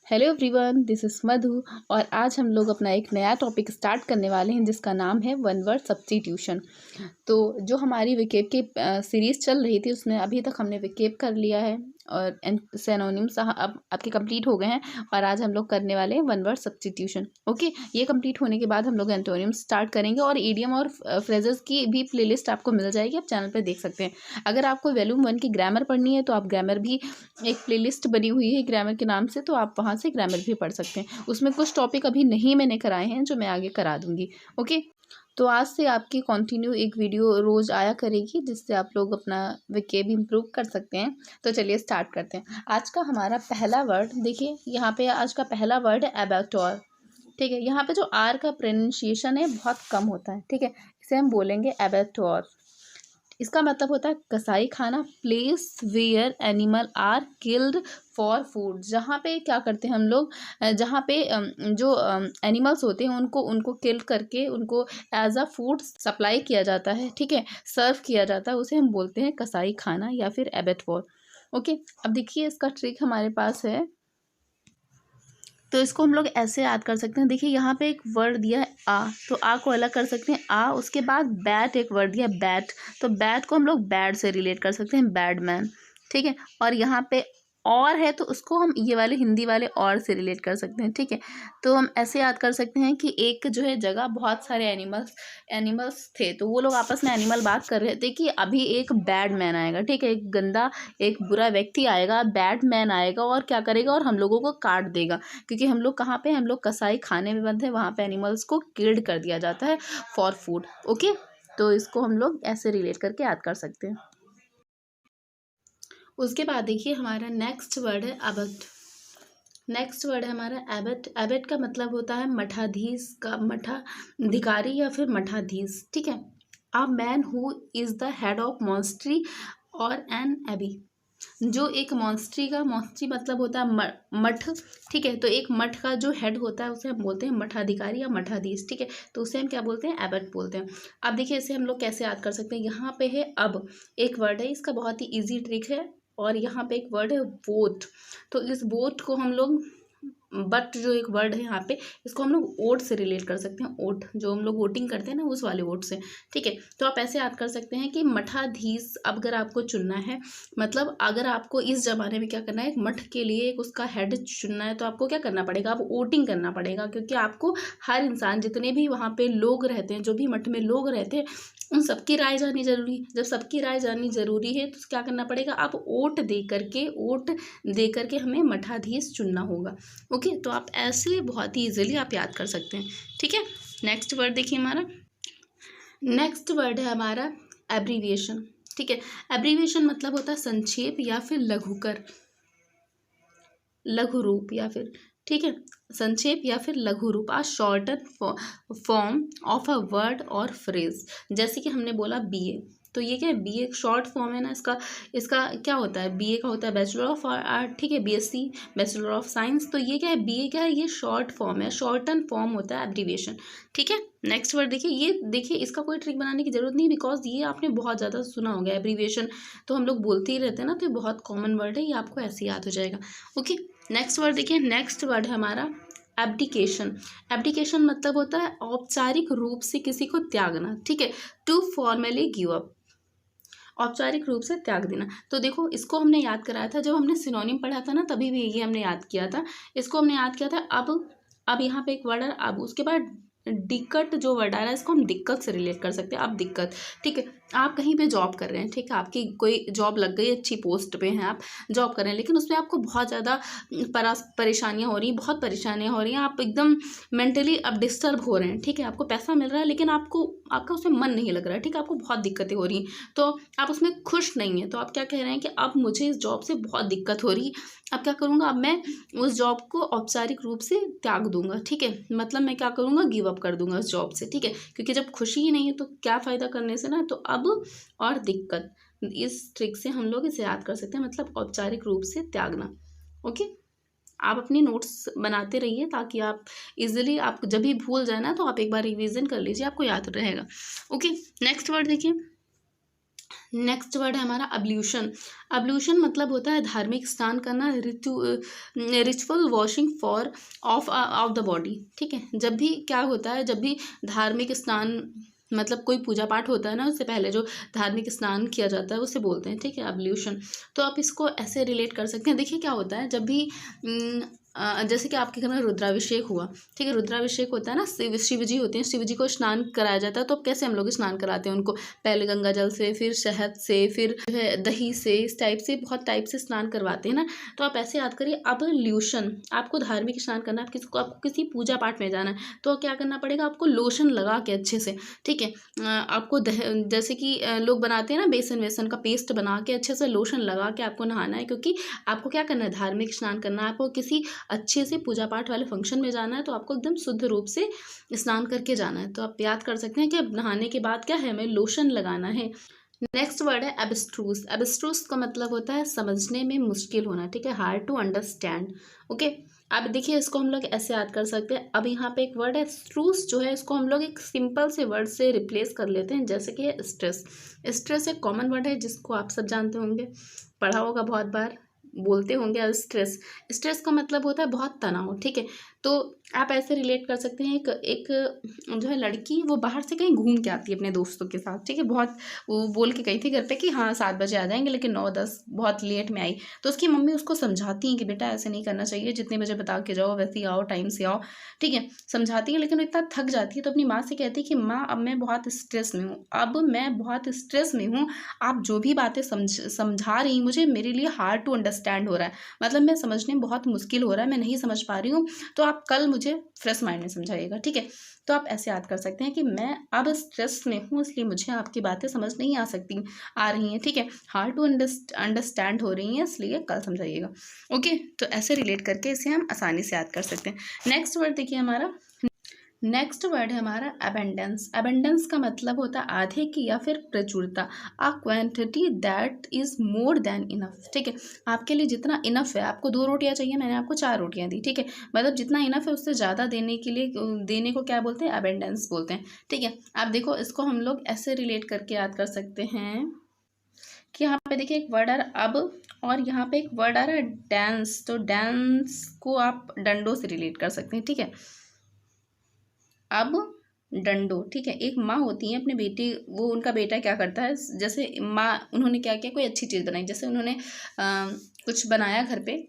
Hello everyone, this is मधु। और आज हम लोग अपना एक नया टॉपिक स्टार्ट करने वाले हैं जिसका नाम है वन वर्ड सब्स्टिट्यूशन। तो जो हमारी विकेप की सीरीज़ चल रही थी उसमें अभी तक हमने विकेप कर लिया है और सिनोनिम्स अब आपके कंप्लीट हो गए हैं। और आज हम लोग करने वाले हैं वन वर्ड सब्स्टिट्यूशन। ओके, ये कंप्लीट होने के बाद हम लोग एंटोनिम्स स्टार्ट करेंगे और ईडियम और फ्रेजेस की भी प्लेलिस्ट आपको मिल जाएगी, आप चैनल पर देख सकते हैं। अगर आपको वॉल्यूम 1 की ग्रामर पढ़नी है तो आप ग्रामर भी, एक प्लेलिस्ट बनी हुई है ग्रामर के नाम से, तो आप वहाँ से ग्रामर भी पढ़ सकते हैं। उसमें कुछ टॉपिक अभी नहीं मैंने कराए हैं जो मैं आगे करा दूंगी। ओके, तो आज से आपकी कंटिन्यू एक वीडियो रोज़ आया करेगी जिससे आप लोग अपना विकेब इम्प्रूव कर सकते हैं। तो चलिए स्टार्ट करते हैं। आज का हमारा पहला वर्ड देखिए, यहाँ पे आज का पहला वर्ड है एबैक्टोर। ठीक है, यहाँ पे जो आर का प्रोनाउंसिएशन है बहुत कम होता है। ठीक है, इसे हम बोलेंगे एबैक्टोर। इसका मतलब होता है कसाई खाना, place where animal are killed for food. जहाँ पे क्या करते हैं हम लोग, जहाँ पे जो एनिमल्स होते हैं उनको उनको किल करके उनको एज अ फूड सप्लाई किया जाता है। ठीक है, सर्व किया जाता है, उसे हम बोलते हैं कसाई खाना या फिर एबेटवॉर। ओके, अब देखिए इसका ट्रिक हमारे पास है, तो इसको हम लोग ऐसे याद कर सकते हैं। देखिए यहाँ पे एक वर्ड दिया है आ, तो आ को अलग कर सकते हैं आ। उसके बाद बैट एक वर्ड दिया है बैट, तो बैट को हम लोग बैड से रिलेट कर सकते हैं, बैड मैन। ठीक है, और यहाँ पे और है तो उसको हम ये वाले हिंदी वाले और से रिलेट कर सकते हैं। ठीक है, तो हम ऐसे याद कर सकते हैं कि एक जो है जगह बहुत सारे एनिमल्स थे, तो वो लोग आपस में एनिमल बात कर रहे थे कि अभी एक बैड मैन आएगा। ठीक है, एक गंदा, एक बुरा व्यक्ति आएगा, बैड मैन आएगा और क्या करेगा, और हम लोगों को काट देगा। क्योंकि हम लोग कहाँ पे, हम लोग कसाई खाने में बंद है, वहाँ पे एनिमल्स को किल्ड कर दिया जाता है फॉर फूड। ओके, तो इसको हम लोग ऐसे रिलेट करके याद कर सकते हैं। उसके बाद देखिए हमारा नेक्स्ट वर्ड है अबट। नेक्स्ट वर्ड है हमारा एबट। एबट का मतलब होता है मठाधीश का, मठाधिकारी या फिर मठाधीश। ठीक है, a man who is the head of Montessori और एन एबी। जो एक मॉन्स्ट्री मतलब होता है मठ। ठीक है, तो एक मठ का जो हेड होता है उसे हम बोलते हैं मठाधिकारी या मठाधीश। ठीक है, तो उसे हम क्या बोलते हैं, एबट बोलते हैं। अब देखिए इसे हम लोग कैसे याद कर सकते हैं। यहाँ पे है अब, एक वर्ड है, इसका बहुत ही इजी ट्रिक है। और यहाँ पे एक वर्ड है वोट, तो इस वोट को हम लोग, बट जो एक वर्ड है यहाँ पे, इसको हम लोग ओट से रिलेट कर सकते हैं। ओट जो हम लोग वोटिंग करते हैं ना, उस वाले वोट से। ठीक है, तो आप ऐसे याद कर सकते हैं कि मठाधीश अब अगर आपको चुनना है, मतलब अगर आपको इस जमाने में क्या करना है, एक मठ के लिए एक उसका हेड चुनना है, तो आपको क्या करना पड़ेगा, आप वोटिंग करना पड़ेगा। क्योंकि आपको हर इंसान, जितने भी वहाँ पे लोग रहते हैं, जो भी मठ में लोग रहते हैं, उन सबकी राय जाननी जरूरी। जब सबकी राय जाननी जरूरी है तो क्या करना पड़ेगा, आप वोट दे करके हमें मठाधीश चुनना होगा। ओके, तो आप ऐसे बहुत ही इजीली आप याद कर सकते हैं। ठीक है, नेक्स्ट वर्ड देखिए हमारा, नेक्स्ट वर्ड है हमारा एब्रीविएशन। ठीक है, एब्रीविएशन मतलब होता है संक्षेप या फिर लघुकर, लघु रूप या फिर, ठीक है, संक्षेप या फिर लघु रूप, a shorten form of a word और फ्रेज। जैसे कि हमने बोला बीए, तो ये क्या है, बीए एक शॉर्ट फॉर्म है ना इसका। इसका क्या होता है, बीए का होता है बैचलर ऑफ आर्ट। ठीक है, बीएससी बैचलर ऑफ साइंस। तो ये क्या है, बीए क्या है, ये शॉर्ट फॉर्म है, शॉर्टन फॉर्म होता है एब्रीविएशन। ठीक है, नेक्स्ट वर्ड देखिए, ये देखिए इसका कोई ट्रिक बनाने की जरूरत नहीं, बिकॉज ये आपने बहुत ज़्यादा सुना होगा एब्रीविएशन, तो हम लोग बोलते ही रहते हैं ना, तो ये बहुत कॉमन वर्ड है, ये आपको ऐसे याद हो जाएगा। ओके, नेक्स्ट वर्ड देखिए, नेक्स्ट वर्ड है हमारा एब्डिकेशन। एब्डिकेशन मतलब होता है औपचारिक रूप से किसी को त्यागना। ठीक है, टू फॉर्मली गिव अप, औपचारिक रूप से त्याग देना। तो देखो इसको हमने याद कराया था जब हमने सिनोनिम पढ़ा था ना, तभी भी ये हमने याद किया था। इसको हमने याद किया था। अब यहाँ पे एक वर्ड है अब, उसके बाद दिक्कत जो वर्ड आ रहा है, इसको हम दिक्कत से रिलेट कर सकते हैं। अब दिक्कत, ठीक है, आप कहीं पे जॉब कर रहे हैं, ठीक है, आपकी कोई जॉब लग गई, अच्छी पोस्ट पे हैं, आप जॉब कर रहे हैं, लेकिन उसमें आपको बहुत ज़्यादा परेशानियाँ हो रही हैं, बहुत परेशानियाँ हो रही हैं, आप एकदम मेंटली अब डिस्टर्ब हो रहे हैं। ठीक है, आपको पैसा मिल रहा है लेकिन आपका उसमें मन नहीं लग रहा है। ठीक है, आपको बहुत दिक्कतें हो रही हैं, तो आप उसमें खुश नहीं हैं। तो आप क्या कह रहे हैं कि अब मुझे इस जॉब से बहुत दिक्कत हो रही, अब क्या करूँगा, अब मैं उस जॉब को औपचारिक रूप से त्याग दूंगा। ठीक है, मतलब मैं क्या करूँगा, गिव अप कर दूंगा उस जॉब से। ठीक है, क्योंकि जब खुशी ही नहीं है तो क्या फ़ायदा करने से ना। तो अब और दिक्कत, इस ट्रिक से हम लोग इसे याद कर सकते हैं, मतलब औपचारिक रूप से त्यागना। ओके, आप अपनी नोट्स बनाते रहिए ताकि आप इजीली, आप जब भी भूल जाए ना तो आप एक बार रिवीजन कर लीजिए, आपको याद रहेगा। ओके, नेक्स्ट वर्ड देखिए, नेक्स्ट वर्ड है हमारा अब्ल्यूशन। अब्ल्यूशन मतलब होता है धार्मिक स्नान करना, ritual washing for of the body. ठीक है, जब भी क्या होता है, जब भी धार्मिक स्नान मतलब कोई पूजा पाठ होता है ना, उससे पहले जो धार्मिक स्नान किया जाता है उसे बोलते हैं, ठीक है, अब्ल्यूशन। तो आप इसको ऐसे रिलेट कर सकते हैं। देखिए क्या होता है, जब भी जैसे कि आपके घर में रुद्राभिषेक हुआ, ठीक है, रुद्राभिषेक होता है ना, शिव जी होते हैं, शिव जी को स्नान कराया जाता है। तो अब कैसे हम लोग स्नान कराते हैं उनको, पहले गंगा जल से, फिर शहद से, फिर जो है दही से, इस टाइप से बहुत टाइप से स्नान करवाते हैं ना। तो आप ऐसे याद करिए, अब्ल्यूशन, आपको धार्मिक स्नान करना है, आपको किसी पूजा पाठ में जाना है, तो क्या करना पड़ेगा, आपको लोशन लगा के अच्छे से, ठीक है, आपको जैसे कि लोग बनाते हैं ना, बेसन वेसन का पेस्ट बना के अच्छे से लोशन लगा के आपको नहाना है, क्योंकि आपको क्या करना है, धार्मिक स्नान करना है, आपको किसी अच्छे से पूजा पाठ वाले फंक्शन में जाना है, तो आपको एकदम शुद्ध रूप से स्नान करके जाना है। तो आप याद कर सकते हैं कि नहाने के बाद क्या है, हमें लोशन लगाना है। नेक्स्ट वर्ड है एब्स्ट्रूस। एब्स्ट्रूस का मतलब होता है समझने में मुश्किल होना, ठीक है, हार्ड टू अंडरस्टैंड। ओके, अब देखिए इसको हम लोग ऐसे याद कर सकते हैं। अब यहाँ पे एक वर्ड है स्ट्रूस, जो है इसको हम लोग एक सिंपल से वर्ड से रिप्लेस कर लेते हैं, जैसे कि है स्ट्रेस। स्ट्रेस एक कॉमन वर्ड है जिसको आप सब जानते होंगे, पढ़ा होगा बहुत बार, बोलते होंगे। स्ट्रेस, स्ट्रेस का मतलब होता है बहुत तनाव, ठीक है। तो आप ऐसे रिलेट कर सकते हैं, एक जो है लड़की, वो बाहर से कहीं घूम के आती है अपने दोस्तों के साथ, ठीक है, बहुत वो बोल के गई थी घर पे कि हाँ 7 बजे आ जाएंगे, लेकिन 9-10 बहुत लेट में आई। तो उसकी मम्मी उसको समझाती हैं कि बेटा ऐसे नहीं करना चाहिए, जितने बजे बता के जाओ वैसे ही आओ, टाइम से आओ, ठीक है, समझाती है। लेकिन वो इतना थक जाती है तो अपनी माँ से कहती है कि माँ अब मैं बहुत स्ट्रेस में हूँ, अब मैं बहुत स्ट्रेस में हूँ, आप जो भी बातें समझा रही मुझे, मेरे लिए हार्ड टू अंडरस्टैंड हो रहा है, मतलब मैं समझने में बहुत मुश्किल हो रहा है, मैं नहीं समझ पा रही हूँ, तो आप कल मुझे फ्रेश माइंड में समझाइएगा, ठीक है। तो आप ऐसे याद कर सकते हैं कि मैं अब स्ट्रेस में हूँ, इसलिए मुझे आपकी बातें समझ नहीं आ रही हैं, ठीक है, हार्ड टू अंडरस्टैंड हो रही हैं, इसलिए कल समझाइएगा। ओके, तो ऐसे रिलेट करके इसे हम आसानी से याद कर सकते हैं। नेक्स्ट वर्ड देखिए हमारा, नेक्स्ट वर्ड है हमारा अबेंडेंस। अबेंडेंस का मतलब होता है आधे की या फिर प्रचुरता, a quantity that is more than enough, ठीक है, आपके लिए जितना इनफ है, आपको 2 रोटियां चाहिए, मैंने आपको 4 रोटियां दी, ठीक है, मतलब जितना इनफ है उससे ज़्यादा देने के लिए, देने को क्या बोलते हैं, अबेंडेंस बोलते हैं, ठीक है। आप देखो इसको हम लोग ऐसे रिलेट करके याद कर सकते हैं कि यहाँ पे देखिए एक वर्ड आ रहा अब, और यहाँ पे एक वर्ड आ रहा है डांस। तो डांस को आप डंडों से रिलेट कर सकते हैं, ठीक है। अब डंडो, ठीक है, एक माँ होती है अपने बेटी, वो उनका बेटा क्या करता है, जैसे माँ उन्होंने क्या किया, कोई अच्छी चीज़ बनाई, जैसे उन्होंने कुछ बनाया घर पे,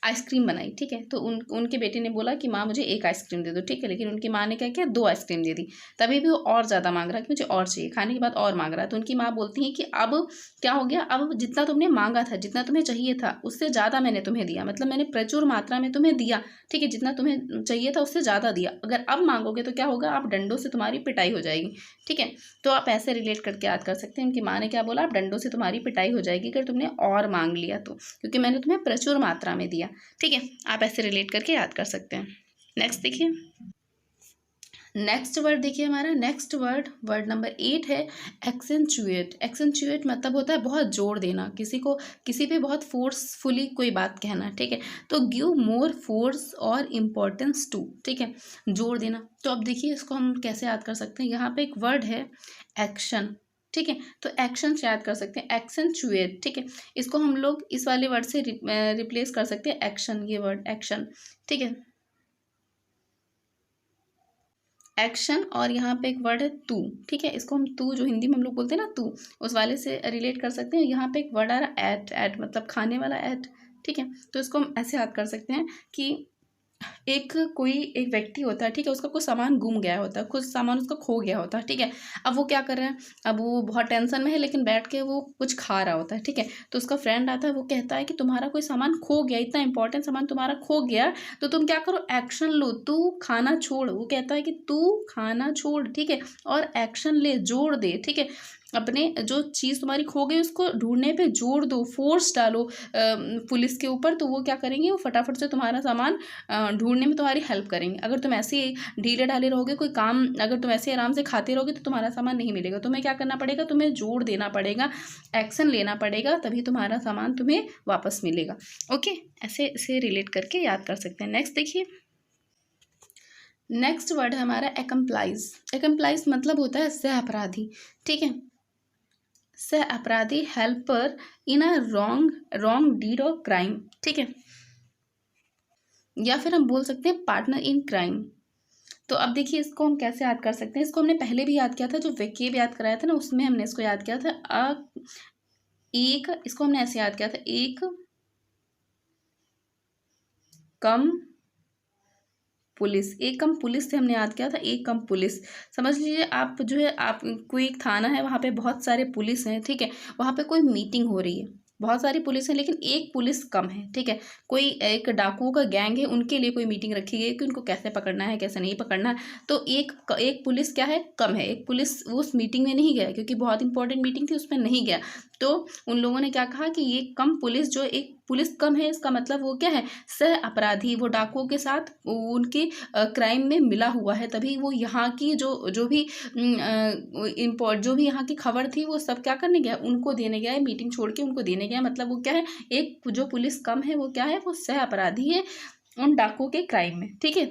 आइसक्रीम बनाई, ठीक है, तो उनके बेटे ने बोला कि माँ मुझे एक आइसक्रीम दे दो, ठीक है, लेकिन उनकी माँ ने क्या किया, 2 आइसक्रीम दे दी। तभी भी वो और ज़्यादा मांग रहा है कि मुझे और चाहिए, खाने के बाद और मांग रहा है। तो उनकी माँ बोलती है कि अब क्या हो गया, अब जितना तुमने मांगा था, जितना तुम्हें चाहिए था, उससे ज़्यादा मैंने तुम्हें दिया, मतलब मैंने प्रचुर मात्रा में तुम्हें दिया, ठीक है, जितना तुम्हें चाहिए था उससे ज़्यादा दिया, अगर अब मांगोगे तो क्या होगा, आप डंडों से तुम्हारी पिटाई हो जाएगी, ठीक है। तो आप ऐसे रिलेट करके याद कर सकते हैं, उनकी माँ ने क्या बोला, आप डंडों से तुम्हारी पिटाई हो जाएगी अगर तुमने और मांग लिया तो, क्योंकि मैंने तुम्हें प्रचुर मात्रा में दिया, ठीक है। आप ऐसे रिलेट करके याद कर सकते हैं। नेक्स्ट देखिए, नेक्स्ट वर्ड देखिए हमारा, नेक्स्ट वर्ड, वर्ड नंबर 8 है एक्सेंचुएट। एक्सेंचुएट मतलब होता है बहुत जोर देना, किसी को, किसी पे बहुत फोर्सफुली कोई बात कहना, ठीक है। तो गिव मोर फोर्स और इम्पोर्टेंस टू, ठीक है, जोर देना। तो अब देखिए इसको हम कैसे याद कर सकते हैं, यहाँ पे एक वर्ड है एक्शन, ठीक है, तो एक्शन से याद कर सकते हैं, एक्सेंचुएट, ठीक है, इसको हम लोग इस वाले वर्ड से रिप्लेस कर सकते हैं, एक्शन, ये वर्ड एक्शन, ठीक है, एक्शन। और यहाँ पे एक वर्ड है तू, ठीक है, इसको हम तू, जो हिंदी में हम लोग बोलते हैं ना तू, उस वाले से रिलेट कर सकते हैं। यहाँ पे एक वर्ड आ रहा है एट, एट मतलब खाने वाला एट, ठीक है, तो इसको हम ऐसे याद कर सकते हैं कि एक व्यक्ति होता है, ठीक है, उसका कुछ सामान गुम गया होता है, कुछ सामान उसका खो गया होता है, ठीक है। अब वो क्या कर रहा है, अब वो बहुत टेंशन में है, लेकिन बैठ के वो कुछ खा रहा होता है, ठीक है। तो उसका फ्रेंड आता है, वो कहता है कि तुम्हारा कोई सामान खो गया, इतना इंपॉर्टेंट सामान तुम्हारा खो गया, तो तुम क्या करो, एक्शन लो, तू खाना छोड़, वो कहता है कि तू खाना छोड़, ठीक है, और एक्शन ले, जोड़ दे, ठीक है, अपने जो चीज़ तुम्हारी खो गई उसको ढूंढने पे जोर दो, फोर्स डालो पुलिस के ऊपर, तो वो क्या करेंगे, वो फटाफट से तुम्हारा सामान ढूंढने में तुम्हारी हेल्प करेंगे। अगर तुम ऐसे ही ढीले ढाले रहोगे, कोई काम अगर तुम ऐसे आराम से खाते रहोगे तो तुम्हारा सामान नहीं मिलेगा, तुम्हें क्या करना पड़ेगा, तुम्हें जोर देना पड़ेगा, एक्शन लेना पड़ेगा, तभी तुम्हारा सामान तुम्हें वापस मिलेगा। ओके, ऐसे इसे रिलेट करके याद कर सकते हैं। नेक्स्ट देखिए, नेक्स्ट वर्ड है हमारा एकम्प्लाइज। एकम्प्लाइज मतलब होता है सह अपराधी, ठीक है, सह अपराधी, helper in a wrong deed और क्राइम, ठीक है, या फिर हम बोल सकते हैं पार्टनर इन क्राइम। तो अब देखिए इसको हम कैसे याद कर सकते हैं। इसको हमने पहले भी याद किया था, जो वेकेब याद कराया था ना, उसमें हमने इसको याद किया था इसको हमने ऐसे याद किया था, एक कम पुलिस, एक कम पुलिस से हमने याद किया था, एक कम पुलिस। समझ लीजिए आप जो है, आप कोई एक थाना है, वहाँ पे बहुत सारे पुलिस हैं, ठीक है, वहाँ पे कोई मीटिंग हो रही है, बहुत सारी पुलिस है लेकिन एक पुलिस कम है, ठीक है, कोई एक डाकुओं का गैंग है, उनके लिए कोई मीटिंग रखी गई कि उनको कैसे पकड़ना है कैसे नहीं पकड़ना है। तो एक पुलिस क्या है, कम है, एक पुलिस वो उस मीटिंग में नहीं गया क्योंकि बहुत इंपॉर्टेंट मीटिंग थी, उसमें नहीं गया। तो उन लोगों ने क्या कहा कि ये कम पुलिस, जो एक पुलिस कम है, इसका मतलब वो क्या है, सह अपराधी, वो डाकुओं के साथ उनके क्राइम में मिला हुआ है, तभी वो यहाँ की जो भी जो भी यहाँ की खबर थी वो सब क्या करने गया, उनको देने गया है, मीटिंग छोड़ के उनको देने गया है। मतलब वो क्या है, एक जो पुलिस कम है वो क्या है, वो सह अपराधी है उन डाकुओं के क्राइम में, ठीक है।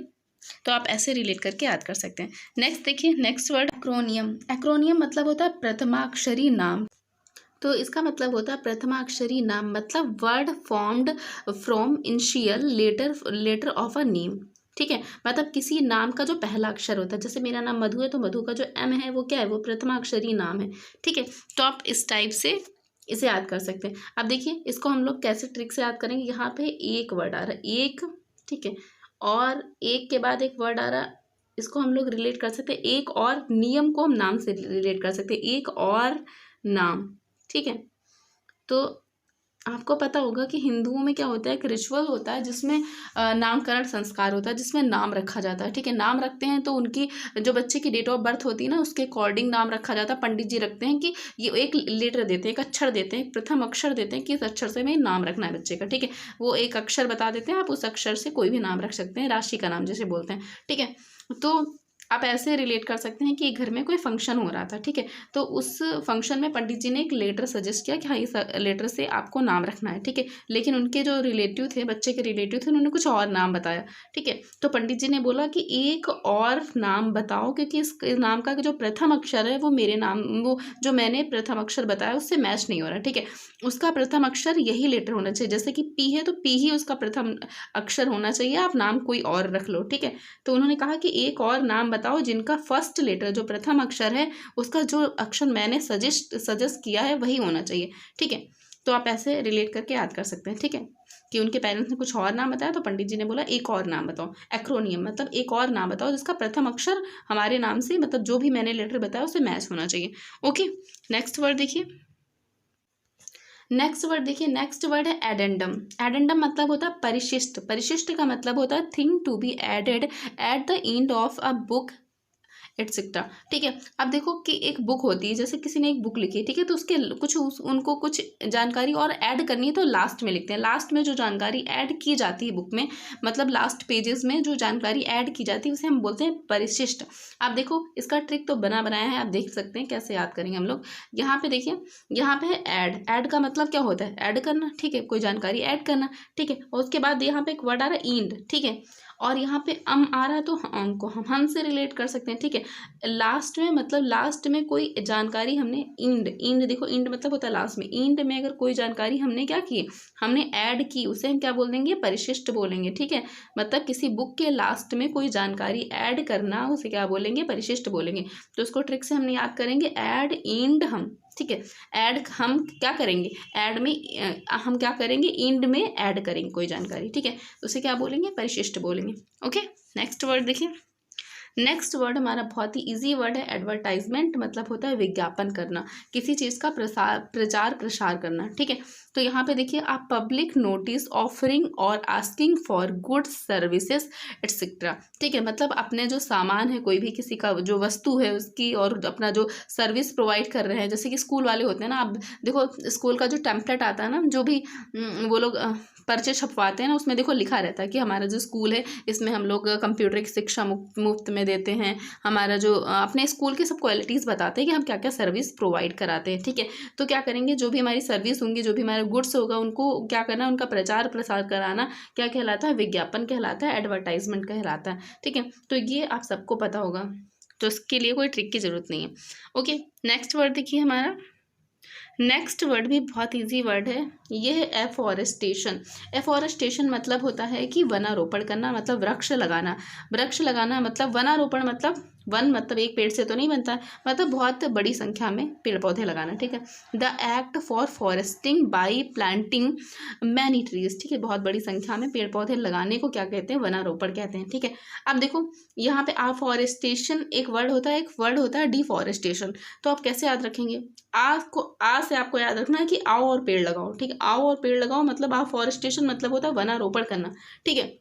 तो आप ऐसे रिलेट करके याद कर सकते हैं। नेक्स्ट देखिए, नेक्स्ट वर्ड एक्रोनियम। एक्रोनियम मतलब होता है प्रथमाक्षरी नाम। तो इसका मतलब होता है प्रथमाक्षरी नाम, मतलब word formed from initial letter of a name, ठीक है, मतलब किसी नाम का जो पहला अक्षर होता है, जैसे मेरा नाम मधु है तो मधु का जो एम है वो क्या है, वो प्रथमाक्षरी नाम है, ठीक है। तो आप इस टाइप से इसे याद कर सकते हैं। अब देखिए इसको हम लोग कैसे ट्रिक से याद करेंगे। यहाँ पे एक वर्ड आ रहा है, एक, ठीक है, और एक के बाद एक वर्ड आ रहा है, इसको हम लोग रिलेट कर सकते हैं। एक और नियम को हम नाम से रिलेट कर सकते हैं, एक और नाम, ठीक है। तो आपको पता होगा कि हिंदुओं में क्या होता है, एक रिचुअल होता है जिसमें नामकरण संस्कार होता है, जिसमें नाम रखा जाता है, ठीक है। नाम रखते हैं तो उनकी जो बच्चे की डेट ऑफ बर्थ होती है ना, उसके अकॉर्डिंग नाम रखा जाता है। पंडित जी रखते हैं कि ये एक लेटर देते हैं, एक अक्षर देते हैं, प्रथम अक्षर देते हैं कि इस अक्षर से में नाम रखना है बच्चे का, ठीक है। वो एक अक्षर बता देते हैं, आप उस अक्षर से कोई भी नाम रख सकते हैं, राशि का नाम जैसे बोलते हैं, ठीक है। तो आप ऐसे रिलेट कर सकते हैं कि घर में कोई फंक्शन हो रहा था, ठीक है, तो उस फंक्शन में पंडित जी ने एक लेटर सजेस्ट किया कि हाँ, इस लेटर से आपको नाम रखना है, ठीक है। लेकिन उनके जो रिलेटिव थे, बच्चे के रिलेटिव थे, उन्होंने कुछ और नाम बताया, ठीक है। तो पंडित जी ने बोला कि एक और नाम बताओ, क्योंकि इस नाम का जो प्रथम अक्षर है वो मेरे नाम, वो जो मैंने प्रथम अक्षर बताया उससे मैच नहीं हो रहा, ठीक है। उसका प्रथम अक्षर यही लेटर होना चाहिए, जैसे कि पी है तो पी ही उसका प्रथम अक्षर होना चाहिए, आप नाम कोई और रख लो, ठीक है। तो उन्होंने कहा कि एक और नाम बताओ जिनका फर्स्ट लेटर, जो प्रथम अक्षर है, उसका जो अक्षर मैंने सजेस्ट किया है वही होना चाहिए, ठीक है। तो आप ऐसे रिलेट करके याद कर सकते हैं, ठीक है, कि उनके पेरेंट्स ने कुछ और नाम बताया तो पंडित जी ने बोला एक और नाम बताओ। एक्रोनियम मतलब एक और नाम बताओ जिसका प्रथम अक्षर हमारे नाम से, मतलब जो भी मैंने लेटर बताया उससे मैच होना चाहिए। ओके, नेक्स्ट वर्ड देखिए, नेक्स्ट वर्ड है एडेंडम। एडेंडम मतलब होता है परिशिष्ट। परिशिष्ट का मतलब होता है thing to be added at the end of a book etcetera, ठीक है। अब देखो कि एक बुक होती है, जैसे किसी ने एक बुक लिखी है, ठीक है, तो उसके उनको कुछ जानकारी और ऐड करनी है तो लास्ट में लिखते हैं। लास्ट में जो जानकारी ऐड की जाती है बुक में, मतलब लास्ट पेजेस में जो जानकारी ऐड की जाती है उसे हम बोलते हैं परिशिष्ट। आप देखो इसका ट्रिक तो बना बनाया है, आप देख सकते हैं कैसे याद करेंगे हम लोग। यहाँ पे देखिए, यहाँ पे है ऐड। ऐड का मतलब क्या होता है, ऐड करना, ठीक है, कोई जानकारी ऐड करना, ठीक है। और उसके बाद यहाँ पे एक वर्ड आ रहा है इंड, ठीक है, और यहाँ पे आ रहा है तो हम को हम से रिलेट कर सकते हैं, ठीक है। लास्ट में मतलब लास्ट में कोई जानकारी हमने इंड देखो, इंड मतलब होता है लास्ट में। इंड में अगर कोई जानकारी हमने क्या की, हमने ऐड की, उसे हम क्या बोल देंगे, परिशिष्ट बोलेंगे, ठीक है। मतलब किसी बुक के लास्ट में कोई जानकारी ऐड करना, उसे क्या बोलेंगे, परिशिष्ट बोलेंगे। तो उसको ट्रिक से हमने याद करेंगे, ऐड इंड हम, ठीक है। ऐड हम क्या करेंगे, ऐड में हम क्या करेंगे, इंड में ऐड करेंगे कोई जानकारी, ठीक है, उसे क्या बोलेंगे, परिशिष्ट बोलेंगे। ओके, नेक्स्ट वर्ड देखिए। नेक्स्ट वर्ड हमारा बहुत ही इजी वर्ड है एडवर्टाइजमेंट, मतलब होता है विज्ञापन करना, किसी चीज़ का प्रचार प्रसार करना, ठीक है। तो यहाँ पे देखिए आप पब्लिक नोटिस ऑफरिंग और asking for goods services etcetera, ठीक है, मतलब अपने जो सामान है, कोई भी किसी का जो वस्तु है उसकी, और अपना जो सर्विस प्रोवाइड कर रहे हैं, जैसे कि स्कूल वाले होते हैं ना, आप देखो स्कूल का जो टेम्पलेट आता है ना, जो भी वो लोग पर्चे छपवाते हैं ना, उसमें देखो लिखा रहता है कि हमारा जो स्कूल है इसमें हम लोग कंप्यूटर की शिक्षा मुफ्त में देते हैं। हमारा जो अपने स्कूल की सब क्वालिटीज़ बताते हैं कि हम क्या क्या सर्विस प्रोवाइड कराते हैं, ठीक है। तो क्या करेंगे, जो भी हमारी सर्विस होंगी, जो भी हमारा गुड्स होगा, उनको क्या करना, उनका प्रचार प्रसार कराना क्या कहलाता है, विज्ञापन कहलाता है, एडवर्टाइजमेंट कहलाता है, ठीक है। तो ये आप सबको पता होगा, तो इसके लिए कोई ट्रिक की जरूरत नहीं है। ओके, नेक्स्ट वर्ड देखिए हमारा नेक्स्ट वर्ड भी बहुत इजी वर्ड है, ये है एफॉरेस्टेशन। एफॉरेस्टेशन मतलब होता है कि वनारोपण करना, मतलब वृक्ष लगाना। वृक्ष लगाना मतलब वनारोपण, मतलब वन मतलब एक पेड़ से तो नहीं बनता है, मतलब बहुत बड़ी संख्या में पेड़ पौधे लगाना, ठीक है। The act for foresting by planting many trees, ठीक है, बहुत बड़ी संख्या में पेड़ पौधे लगाने को क्या कहते हैं, वनारोपण कहते हैं, ठीक है। अब देखो यहाँ पे अफॉरेस्टेशन एक वर्ड होता है, एक वर्ड होता है डिफॉरेस्टेशन। तो आप कैसे याद रखेंगे, आ से आपको याद रखना है कि आओ और पेड़ लगाओ, ठीक है। आओ और पेड़ लगाओ मतलब अफॉरेस्टेशन मतलब होता है वनारोपण करना, ठीक है।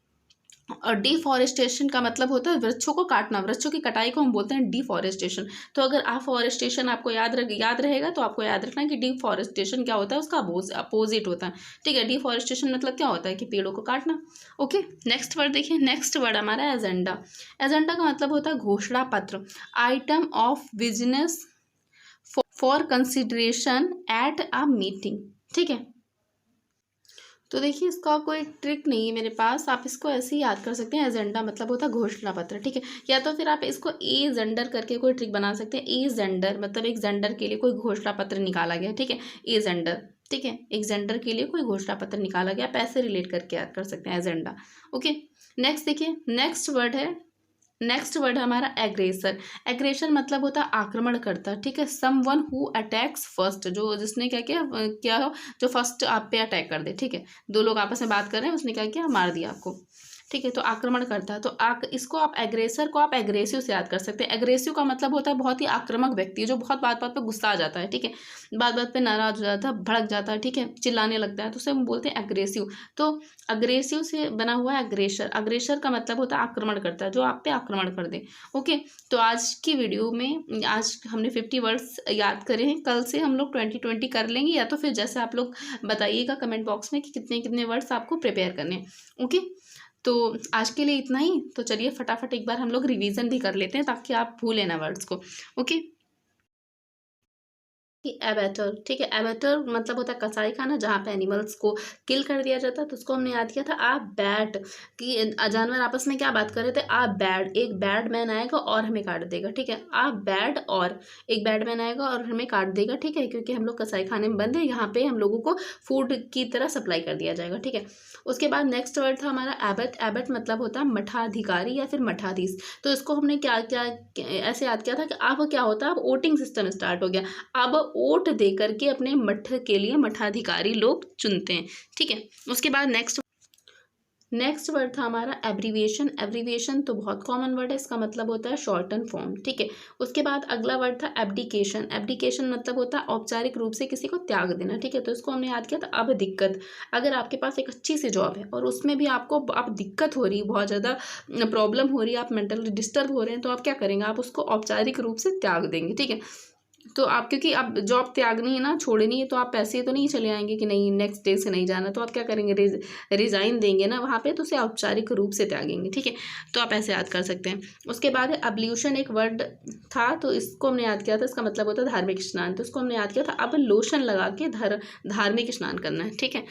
और डिफॉरेस्टेशन का मतलब होता है वृक्षों को काटना, वृक्षों की कटाई को हम बोलते हैं डिफॉरेस्टेशन। तो अगर अफॉरेस्टेशन आपको याद रहेगा तो आपको याद रखना है कि डिफॉरेस्टेशन क्या होता है, उसका अपोजिट होता है, ठीक है। डिफॉरेस्टेशन मतलब क्या होता है कि पेड़ों को काटना। ओके, नेक्स्ट वर्ड देखिए, नेक्स्ट वर्ड हमारा एजेंडा। एजेंडा का मतलब होता है घोषणा पत्र, item of business for consideration at a meeting, ठीक है। तो देखिए इसका कोई ट्रिक नहीं है मेरे पास, आप इसको ऐसे ही याद कर सकते हैं। एजेंडा मतलब होता है घोषणा पत्र, ठीक है। या तो फिर आप इसको ए जेंडर करके कोई ट्रिक बना सकते हैं। ए जेंडर मतलब एक जेंडर के लिए कोई घोषणा पत्र निकाला गया, ठीक है, ए जेंडर, ठीक है, एक जेंडर के लिए कोई घोषणा पत्र निकाला गया, पैसे रिलेट करके याद कर सकते हैं एजेंडा। ओके, नेक्स्ट देखिए, नेक्स्ट वर्ड है हमारा एग्रेसर। एग्रेशन मतलब होता है आक्रमणकर्ता, ठीक है। समवन हु अटैक्स फर्स्ट, जो जिसने क्या किया क्या हो, जो फर्स्ट आप पे अटैक कर दे, ठीक है। दो लोग आपस में बात कर रहे हैं, उसने क्या किया, मार दिया आपको, ठीक है। तो आक्रमण करता है, तो इसको आप एग्रेसर को आप एग्रेसिव से याद कर सकते हैं। एग्रेसिव का मतलब होता है बहुत ही आक्रामक व्यक्ति, जो बहुत बात बात पे गुस्सा आ जाता है, ठीक है, बात बात पे नाराज हो जाता है, भड़क जाता है, ठीक है, चिल्लाने लगता है, तो उसे हम बोलते हैं एग्रेसिव। तो अग्रेसिव से बना हुआ है अग्रेसर। अग्रेसर का मतलब होता है आक्रमण करता है, जो आप पे आक्रमण कर दे। ओके, तो आज की वीडियो में आज हमने 50 वर्ड्स याद करे हैं, कल से हम लोग 20 कर लेंगे, या तो फिर जैसे आप लोग बताइएगा कमेंट बॉक्स में कि कितने कितने वर्ड्स आपको प्रिपेयर करने हैं। ओके, तो आज के लिए इतना ही। तो चलिए फटाफट एक बार हम लोग रिवीजन भी कर लेते हैं ताकि आप भूलें ना वर्ड्स को। ओके, एबैटर, ठीक है। एबैटर मतलब होता है कसाई खाना, जहाँ पे एनिमल्स को किल कर दिया जाता है। तो उसको हमने याद किया था आ बैट, कि जानवर आपस में क्या बात कर रहे थे, आ बैड, एक बैड मैन आएगा और हमें काट देगा, ठीक है। आ बैड, और एक बैड मैन आएगा और हमें काट देगा, ठीक है, क्योंकि हम लोग कसाई खाने में बंद है, यहाँ पे हम लोगों को फूड की तरह सप्लाई कर दिया जाएगा, ठीक है। उसके बाद नेक्स्ट वर्ड था हमारा एबट। एबट मतलब होता है मठाधिकारी या फिर मठाधीश। तो इसको हमने क्या क्या ऐसे याद किया था कि अब क्या होता है, अब वोटिंग सिस्टम स्टार्ट हो गया, अब वोट दे करके अपने मठ के लिए मठाधिकारी लोग चुनते हैं, ठीक है। उसके बाद नेक्स्ट वर्ड था हमारा एब्रीविएशन। एब्रीविएशन तो बहुत कॉमन वर्ड है, इसका मतलब होता है शॉर्टन फॉर्म, ठीक है। उसके बाद अगला वर्ड था एब्डिकेशन। एब्डिकेशन मतलब होता है औपचारिक रूप से किसी को त्याग देना, ठीक है। तो इसको हमने याद किया था अब दिक्कत। अगर आपके पास एक अच्छी सी जॉब है और उसमें भी आपको अब दिक्कत हो रही है, बहुत ज़्यादा प्रॉब्लम हो रही है, आप मेंटली डिस्टर्ब हो रहे हैं, तो आप क्या करेंगे, आप उसको औपचारिक रूप से त्याग देंगे, ठीक है। तो आप, क्योंकि आप जॉब त्यागनी है ना, छोड़नी है, तो आप पैसे तो नहीं चले आएंगे कि नहीं नेक्स्ट डे से नहीं जाना, तो आप क्या करेंगे, रिजाइन देंगे ना वहाँ पे, तो उसे औपचारिक रूप से त्यागेंगे, ठीक है। तो आप ऐसे याद कर सकते हैं। उसके बाद है अब्ल्यूशन, एक वर्ड था, तो इसको हमने याद किया था, इसका मतलब होता है धार्मिक स्नान। तो इसको हमने याद किया था अब लोशन लगा के धार्मिक स्नान करना है, ठीक है।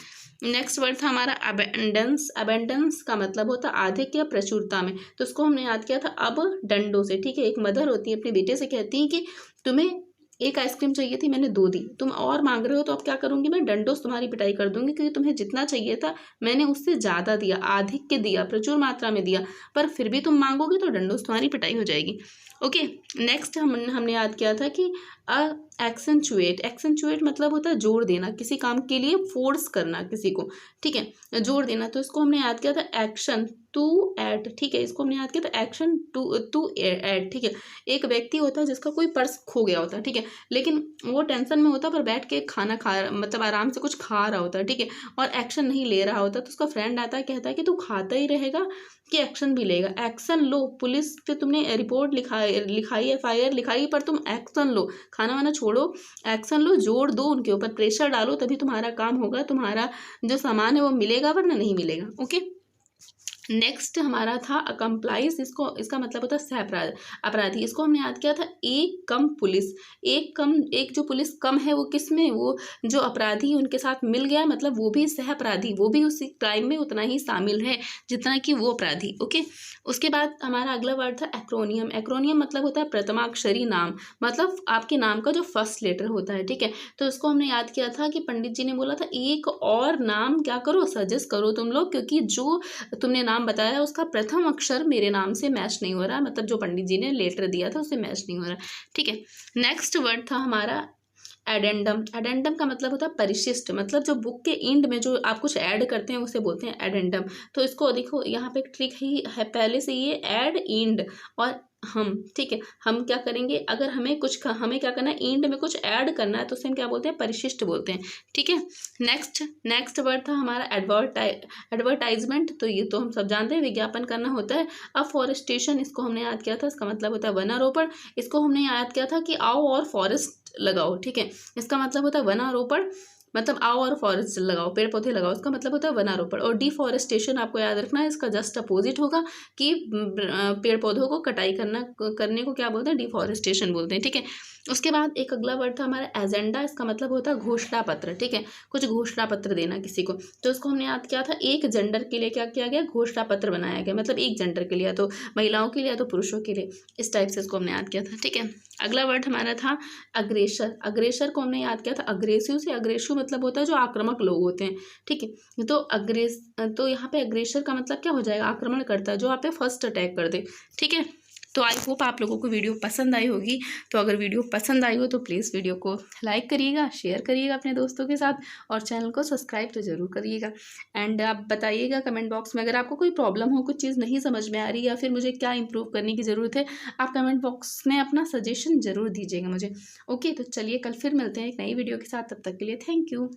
नेक्स्ट वर्ड था हमारा अबेंडेंस। अबेंडेंस का मतलब होता है अधिक या प्रचुरता में। तो उसको हमने याद किया था अब डंडों से, ठीक है। एक मदर होती है अपने बेटे से कहती है कि तुम्हें एक आइसक्रीम चाहिए थी, मैंने 2 दी, तुम और मांग रहे हो, तो अब क्या करूंगी, मैं डंडों से तुम्हारी पिटाई कर दूंगी, क्योंकि तुम्हें जितना चाहिए था मैंने उससे ज़्यादा दिया, अधिक के दिया, प्रचुर मात्रा में दिया, पर फिर भी तुम मांगोगे तो डंडों से तुम्हारी पिटाई हो जाएगी। ओके, नेक्स्ट हमने याद किया था कि एक्सेंचुएट। एक्सेंचुएट मतलब होता है जोड़ देना, किसी काम के लिए फोर्स करना किसी को, ठीक है, जोड़ देना। तो इसको हमने याद किया था एक्शन टू एट, ठीक है। इसको हमने याद किया था एक्शन टू एट, ठीक है। एक व्यक्ति होता है जिसका कोई पर्स खो गया होता है, ठीक है, लेकिन वो टेंशन में होता है, पर बैठ के खाना खा, मतलब आराम से कुछ खा रहा होता है, ठीक है, और एक्शन नहीं ले रहा होता। तो उसका फ्रेंड आता है, कहता है कि तू खाता ही रहेगा कि एक्शन भी लेगा, एक्शन लो, पुलिस पे तुमने रिपोर्ट लिखाई FIR लिखाई, पर तुम एक्शन लो, खाना वाना छोड़ो, एक्शन लो, जोर दो उनके ऊपर, प्रेशर डालो, तभी तुम्हारा काम होगा, तुम्हारा जो सामान है वो मिलेगा, वरना नहीं मिलेगा। ओके, नेक्स्ट हमारा था अकम्प्लाइज, इसका मतलब होता है सह अपराधी। इसको हमने याद किया था एक कम पुलिस, एक जो पुलिस कम है वो किस में, वो जो अपराधी है उनके साथ मिल गया, मतलब वो भी सह अपराधी, वो भी उसी क्राइम में उतना ही शामिल है जितना कि वो अपराधी। ओके, उसके बाद हमारा अगला वर्ड था एक्रोनियम। एक्रोनियम मतलब होता है प्रथमाक्षरी नाम, मतलब आपके नाम का जो फर्स्ट लेटर होता है, ठीक है। तो इसको हमने याद किया था कि पंडित जी ने बोला था एक और नाम क्या करो, सजेस्ट करो तुम लोग, क्योंकि जो तुमने नाम बताया उसका प्रथम अक्षर मेरे नाम से मैच नहीं हो रहा, मतलब जो पंडित जी ने लेटर दिया था उससे मैच नहीं हो रहा, ठीक है। नेक्स्ट वर्ड था हमारा एडेंडम। एडेंडम का मतलब होता है परिशिष्ट, मतलब जो बुक के एंड में जो आप कुछ ऐड करते हैं उसे बोलते हैं एडेंडम। तो इसको देखो यहाँ पे एक ट्रिक ही है, पहले से ये ऐड एंड और हम, ठीक है। हम क्या करेंगे, अगर हमें क्या करना है, एंड में कुछ ऐड करना है तो उसे हम क्या बोलते हैं, परिशिष्ट बोलते हैं, ठीक है। नेक्स्ट वर्ड था हमारा एडवर्टाइजमेंट। तो ये तो हम सब जानते हैं, विज्ञापन करना होता है। अफॉरेस्टेशन, इसको हमने याद किया था, इसका मतलब होता है वनारोपण। इसको हमने याद किया था कि आओ और फॉरेस्ट लगाओ, ठीक है। इसका मतलब होता है वनारोपण, मतलब आओ और फॉरेस्ट लगाओ, पेड़ पौधे लगाओ, इसका मतलब होता है वनारोपण। और डिफॉरेस्टेशन आपको याद रखना है, इसका जस्ट अपोजिट होगा कि पेड़ पौधों को कटाई करने को क्या बोलते हैं, डिफॉरेस्टेशन बोलते हैं, ठीक है। उसके बाद एक अगला वर्ड था हमारा एजेंडा। इसका मतलब होता है घोषणा पत्र, ठीक है, कुछ घोषणा पत्र देना किसी को। तो इसको हमने याद किया था एक जेंडर के लिए क्या किया गया, घोषणा पत्र बनाया गया, मतलब एक जेंडर के लिए, या तो महिलाओं के लिए या तो पुरुषों के लिए, इस टाइप से इसको हमने याद किया था, ठीक है। अगला वर्ड हमारा था अग्रेसर। अग्रेसर को हमने याद किया था अग्रेसिव से, अग्रेसिव मतलब होता है जो आक्रामक लोग होते हैं, ठीक है। तो यहाँ पे अग्रेसर का मतलब क्या हो जाएगा, आक्रमण करता है, जो आप पे फर्स्ट अटैक कर दे, ठीक है। तो आई होप आप लोगों को वीडियो पसंद आई होगी। तो अगर वीडियो पसंद आई हो तो प्लीज़ वीडियो को लाइक करिएगा, शेयर करिएगा अपने दोस्तों के साथ, और चैनल को सब्सक्राइब तो ज़रूर करिएगा। एंड आप बताइएगा कमेंट बॉक्स में, अगर आपको कोई प्रॉब्लम हो, कुछ चीज़ नहीं समझ में आ रही, या फिर मुझे क्या इंप्रूव करने की ज़रूरत है, आप कमेंट बॉक्स में अपना सजेशन ज़रूर दीजिएगा मुझे। ओके, तो चलिए कल फिर मिलते हैं एक नई वीडियो के साथ, तब तक के लिए थैंक यू।